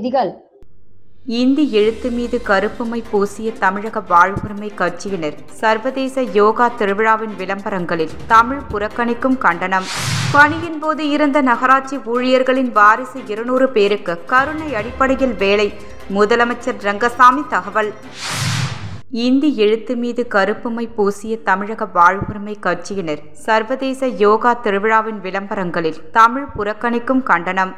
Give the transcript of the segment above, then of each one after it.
செய்திகள். இந்தி எழுத்து மீது கருப்புமை பூசிய தமிழக வாழ்வுரிமை கட்சியினர் சர்வதேச யோகா திருவிழாவின் விளம்பரங்களில் தமிழ் புறக்கணிக்கும் கண்டனம். பணியின் போது இறந்த நகராட்சி ஊழியர்களின் வாரிசு 200 பேருக்கு கருணை அடிப்படையில் வேலை. முதலமைச்சர் ரங்கசாமி தகவல். இந்தி எழுத்து மீது கருப்புமை பூசிய தமிழக வாழ்வுரிமை கட்சியினர் சர்வதேச யோகா திருவிழாவின் விளம்பரங்களில் தமிழ் புறக்கணிக்கும் கண்டனம்.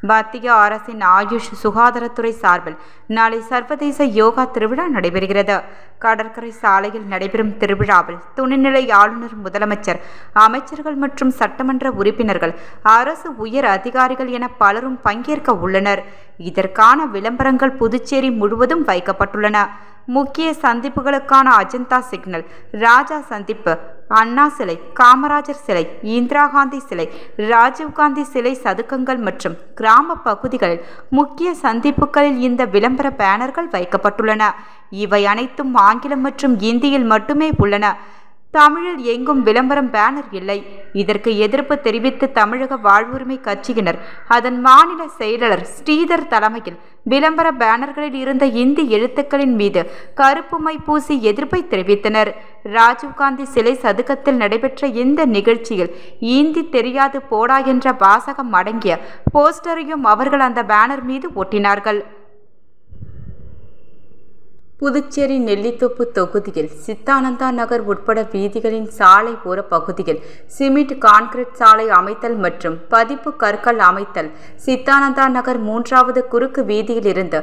மத்திய அரசின் ஆயுஷ் சுகாதாரத்துறை சார்பில் நாளை சர்வதேச யோகா திருவிழா நடைபெறுகிறது. கடற்கரை சாலையில் நடைபெறும் திருவிழாவில் துணைநிலை ஆளுநர், முதலமைச்சர், அமைச்சர்கள் மற்றும் சட்டமன்ற உறுப்பினர்கள், அரசு உயர் அதிகாரிகள் என பலரும் பங்கேற்க உள்ளனர். இதற்கான விளம்பரங்கள் புதுச்சேரி முழுவதும் வைக்கப்பட்டுள்ளன. முக்கிய சந்திப்புகளுக்கான அஜந்தா சிக்னல், ராஜா சந்திப்பு, அண்ணா சிலை, காமராஜர் சிலை, இந்திரா காந்தி சிலை, ராஜீவ்காந்தி சிலை சதுக்கங்கள் மற்றும் கிராம பகுதிகளில் முக்கிய சந்திப்புகளில் இந்த விளம்பர பேனர்கள் வைக்கப்பட்டுள்ளன. இவை அனைத்தும் ஆங்கிலம் மற்றும் இந்தியில் மட்டுமே உள்ளன. தமிழில் எங்கும் விளம்பரம் பேனர் இல்லை. இதற்கு எதிர்ப்பு தெரிவித்து தமிழக வாழ்வுரிமை கட்சியினர் அதன் மாநில செயலாளர் ஸ்ரீதர் தலைமையில் விளம்பர பேனர்களில் இருந்த இந்தி எழுத்துக்களின் மீது கருப்புமை பூசி எதிர்ப்பை தெரிவித்தனர். ராஜீவ்காந்தி சிலை சதுக்கத்தில் நடைபெற்ற இந்த நிகழ்ச்சியில் இந்தி தெரியாது போடா என்ற வாசகம் அடங்கிய போஸ்டரையும் அவர்கள் அந்த பேனர் மீது ஒட்டினார்கள். புதுச்சேரி நெல்லித்தோப்பு தொகுதியில் சித்தானந்தா நகர் உட்பட வீதிகளின் சாலை ஓர பகுதியில் சிமெண்ட் கான்கிரீட் சாலை அமைத்தல் மற்றும் பதிப்பு கற்கள் அமைத்தல். சித்தானந்தா நகர் 3வது குறுக்கு வீதியில் இருந்து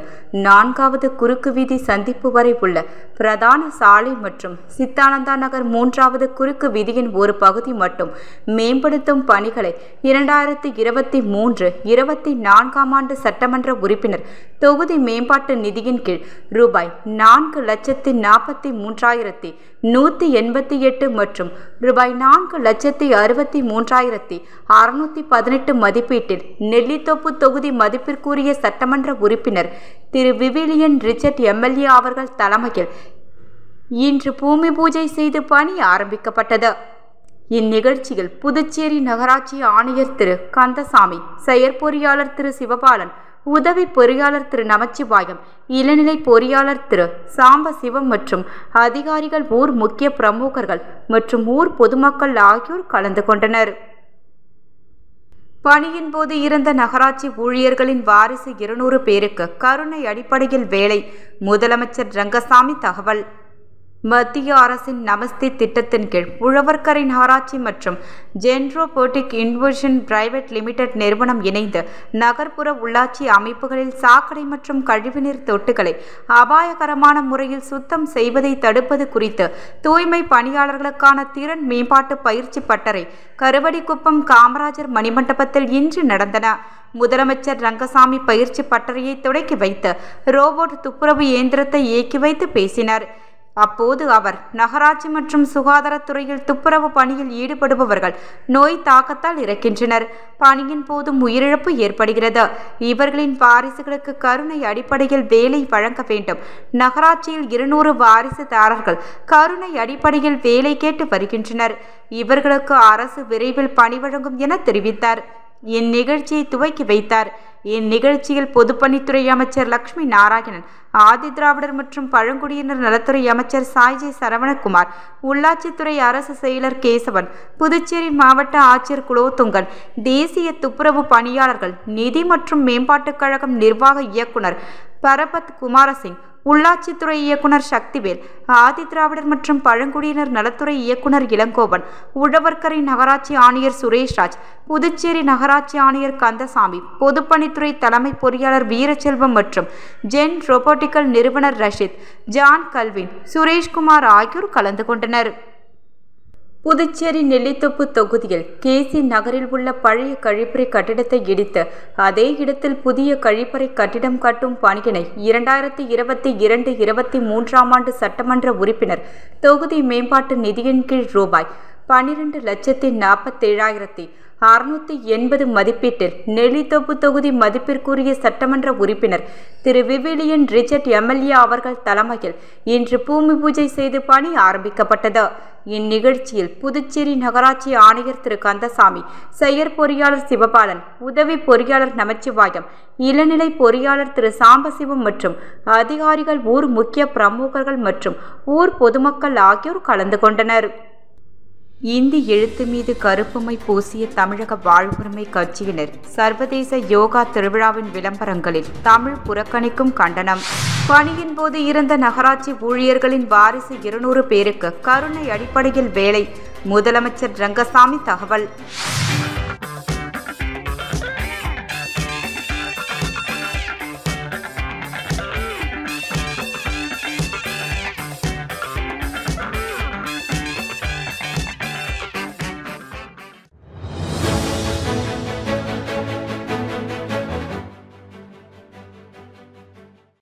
4வது குறுக்கு வீதி சந்திப்பு வரை உள்ள பிரதான சாலை மற்றும் சித்தானந்தா நகர் 3வது குறுக்கு வீதியின் ஒரு பகுதி மட்டும் மேம்படுத்தும் பணிகளை 2023-24 ஆண்டு சட்டமன்ற உறுப்பினர் தொகுதி மேம்பாட்டு நிதியின் கீழ் ரூபாய் 4,63,188 மற்றும் ரூபாய் 4,63,618 மதிப்பீட்டில் நெல்லித்தோப்பு தொகுதி மதிப்பிற்குரிய சட்டமன்ற உறுப்பினர் திரு விவிலியன் ரிச்சர்ட் எம்எல்ஏ அவர்கள் தலைமையில் இன்று பூமி பூஜை செய்து பணி ஆரம்பிக்கப்பட்டது. இந்நிகழ்ச்சியில் புதுச்சேரி நகராட்சி ஆணையர் திரு கந்தசாமி, செயற்பொறியாளர் திரு சிவபாலன், உதவி பொறியாளர் திரு நமச்சிவாயம், இளநிலை பொறியாளர் திரு சாம்ப சிவம் மற்றும் அதிகாரிகள், ஊர் முக்கிய பிரமுகர்கள் மற்றும் ஊர் பொதுமக்கள் ஆகியோர் கலந்து கொண்டனர். பணியின் போது இறந்த நகராட்சி ஊழியர்களின் வாரிசு 200 பேருக்கு கருணை அடிப்படையில் வேலை. முதலமைச்சர் ரங்கசாமி தகவல். மத்திய அரசின் நமஸ்தே திட்டத்தின் கீழ் உழவர்கரை நகராட்சி மற்றும் ஜென்ரோபோட்டிக் இன்வெர்ஷன் பிரைவேட் லிமிடெட் நிறுவனம் இணைந்து நகர்ப்புற உள்ளாட்சி அமைப்புகளில் சாக்கடை மற்றும் கழிவுநீர் தொட்டிகளை அபாயகரமான முறையில் சுத்தம் செய்வதை தடுப்பது குறித்து தூய்மை பணியாளர்களுக்கான திறன் மேம்பாட்டு பயிற்சி பட்டறை கருவடிக்குப்பம் காமராஜர் மணிமண்டபத்தில் இன்று நடந்தன. முதலமைச்சர் ரங்கசாமி பயிற்சி பட்டறையை தொடக்கி வைத்து ரோபோட் துப்புரவு இயந்திரத்தை இயக்கி வைத்து பேசினார். அப்போது அவர், நகராட்சி மற்றும் சுகாதாரத்துறையில் துப்புரவு பணியில் ஈடுபடுபவர்கள் நோய் தாக்கத்தால் இறக்கின்றனர். பணியின் போதும் உயிரிழப்பு ஏற்படுகிறது. இவர்களின் வாரிசுகளுக்கு கருணை அடிப்படையில் வேலை வழங்க வேண்டும். நகராட்சியில் 200 வாரிசுதாரர்கள் கருணை அடிப்படையில் வேலை கேட்டு வருகின்றனர். இவர்களுக்கு அரசு விரைவில் பணி வழங்கும் என தெரிவித்தார். இந்நிகழ்ச்சியை துவக்கி வைத்தார். இந்நிகழ்ச்சியில் பொதுப்பணித்துறை அமைச்சர் லட்சுமி நாராயணன், ஆதி திராவிடர் மற்றும் பழங்குடியினர் நலத்துறை அமைச்சர் சாய்ஜி சரவணகுமார், உள்ளாட்சித்துறை அரசு செயலர் கேசவன், புதுச்சேரி மாவட்ட ஆட்சியர் குலோத்துங்கன், தேசிய துப்புரவு பணியாளர்கள் நிதி மற்றும் மேம்பாட்டுக் கழகம் நிர்வாக இயக்குனர் பரபத் குமாரசிங், உள்ளாட்சித்துறை இயக்குனர் சக்திவேல், ஆதி திராவிடர் மற்றும் பழங்குடியினர் நலத்துறை இயக்குனர் இளங்கோவன், உழவர்கரை நகராட்சி ஆணையர் சுரேஷ்ராஜ், புதுச்சேரி நகராட்சி ஆணையர் கந்தசாமி, பொதுப்பணித்துறை தலைமை பொறியாளர் வீரச்செல்வம் மற்றும் ஜென் ரோபோட்டிக்கல் நிறுவனர் ரஷித், ஜான் கல்வின், சுரேஷ்குமார் ஆகியோர் கலந்து கொண்டனர். புதுச்சேரி நெல்லித்தோப்பு தொகுதியில் கேசி நகரில் உள்ள பழைய கழிப்பறை கட்டிடத்தை இடித்து அதே இடத்தில் புதிய கழிப்பறை கட்டிடம் கட்டும் பணியினை 2022-23 ஆண்டு சட்டமன்ற உறுப்பினர் தொகுதி மேம்பாட்டு நிதியின் கீழ் ரூபாய் 12,47,000 680 மதிப்பீட்டில் நெல்லித்தோப்பு தொகுதி மதிப்பிற்குரிய சட்டமன்ற உறுப்பினர் திரு விவிலியன் ரிச்சர்ட் எம்எல்ஏ அவர்கள் தலைமையில் இன்று பூமி பூஜை செய்து பணி ஆரம்பிக்கப்பட்டது. இந்நிகழ்ச்சியில் புதுச்சேரி நகராட்சி ஆணையர் திரு கந்தசாமி, செயற்பொறியாளர் சிவபாலன், உதவி பொறியாளர் நமச்சிவாயம், இளநிலை பொறியாளர் திரு சாம்பசிவம் மற்றும் அதிகாரிகள், ஊர் முக்கிய பிரமுகர்கள் மற்றும் ஊர் பொதுமக்கள் ஆகியோர் கலந்து கொண்டனர். இந்தி எழுத்து மீது கருப்புமை பூசிய தமிழக வாழ்வுரிமை கட்சியினர் சர்வதேச யோகா திருவிழாவின் விளம்பரங்களில் தமிழ் புறக்கணிக்கும் கண்டனம். பணியின் போது இறந்த நகராட்சி ஊழியர்களின் வாரிசு 200 பேருக்கு கருணை அடிப்படையில் வேலை. முதலமைச்சர் ரங்கசாமி தகவல்.